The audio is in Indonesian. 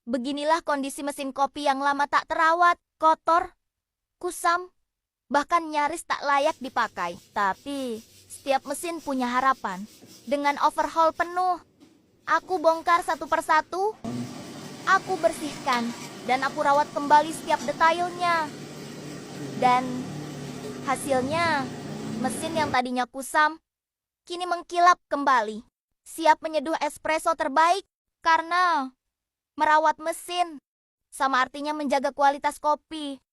Beginilah kondisi mesin kopi yang lama tak terawat, kotor, kusam, bahkan nyaris tak layak dipakai. Tapi, setiap mesin punya harapan. Dengan overhaul penuh, aku bongkar satu persatu, aku bersihkan, dan aku rawat kembali setiap detailnya. Dan hasilnya, mesin yang tadinya kusam, kini mengkilap kembali. Siap menyeduh espresso terbaik, karena merawat mesin sama artinya menjaga kualitas kopi.